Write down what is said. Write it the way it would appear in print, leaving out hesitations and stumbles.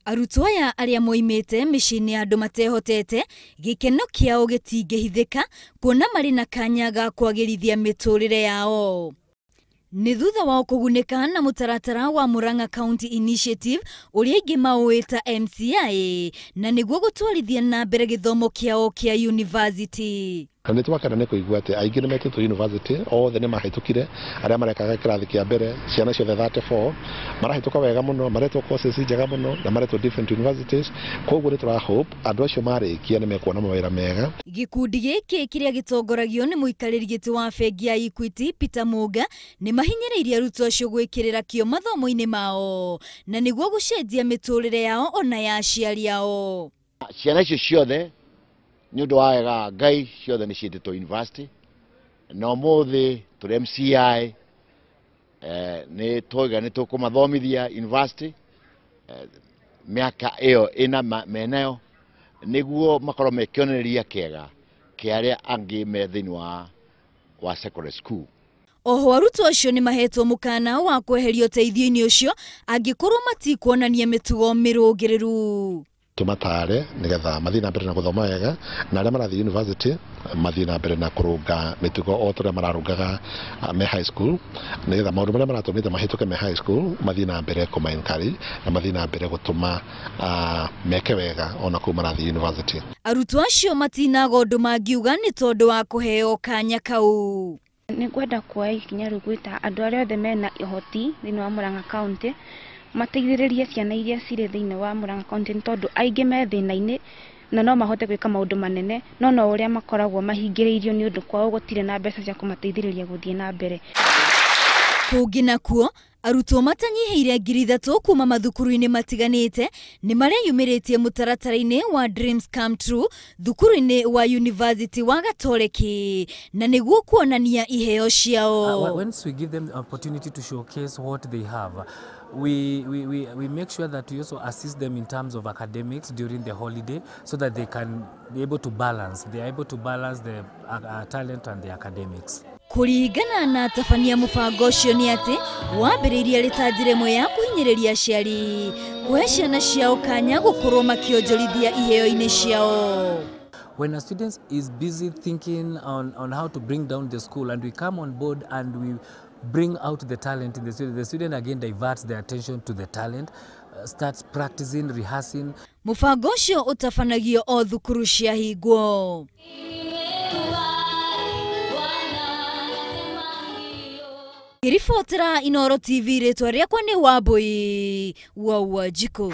Arutwo aya aria moimite micini ya andu matehotete gikeno kiao gitingihithika kuona mari na kanya ga kwagirithia miturire yao. Ni thutha wao kuguneka na mutaratara wa Murang'a County Initiative uria ingi mauita MCI na niguo gutwarithia na mbere githomo kiao kia university. Kandi twakana ne kuigua ati aingi ni metito university othe ni mahitukire aria marekaga kirathi kia mbere ciana ciothe 34 marahituka wega muno maretwo courses njega muno na maretwo different universities koguo ni tura hope andu acio marikia ni mekuona mawira mega. Gikundi giki kiria gitongoragio ni muikariri giti wa bengi ya Equity Peter Muga ni mahinyiriirie arutwo acio gwikirira kio mathomo-ini mao na niguo gucenjia miturire yao ona ya aciari yao. Ciana icio ciothe ni undu wa wega Ngai ciothe ni ciendetwo university no muthi turi MCI ni twiga ni tukumathomithia university miaka iyo ina menayo niguo makorwo mekionereria kiega kiaria angi me thiini wa secondary school. Oho arutwo acio ni mahetwo mukana wa kweherio teithio-ini ucio angikorwo matikuonania mitugo mirungiriru. Tumatare nigetha mathii na mbere na guthoma wega na aria marathi university mathii na mbere na kurunga mitugo o turia mararungaga me high school nigetha maundu maria maratumite mahituke me high school mathii na mbere kuma encourage na mathii na mbere gutuma meke wega ona kuma marathi university. Arutwo acio matinaga undu mangiuga ni tondu wa kuheo kanya kau. Ni kwenda kuoya ikinya riu gwita andu aria othe mena ihoti thiini wa Murang'a County mateithiririe ciana iria cire thiini wa Murang'a County tondu aingi me thina-ini na no mahote gwika maundu manene no uria makoragwo mahingiriirio ni undu kwao gutire na mbeca cia kumateithiriria guthie na mbere. Kungi nakuo arutwo matanyihiire 3,000 kuma mathukuru-ini matiganite ni maria yumiritie mutaratara-ini wa Dreams Come True thukuru-ini wa University wa Gatoreki na niguo kuonania iheo ciao. Once we give them the opportunity to showcase what they have, we make sure that we also assist them in terms of academics during the holiday so that they can be able to balance. They are able to balance the talent and the academics. Kuringana na tabania mubango ucio ni ati wambiriirie ritanjire imwe ya kuhinyiriria aciari kuhe ciana ciao kanya gukorwo makionjorithia iheo-ini ciao. When a student is busy thinking on how to bring down the school and we come on board and we bring out the talent in the student again diverts their attention to the talent, starts practicing, rehearsing. Mubango ucio utabanagio o thukuru cia hingwo. Kiribotera Inooro TV ritwa riakwa ni Wambui wa Wanjiku.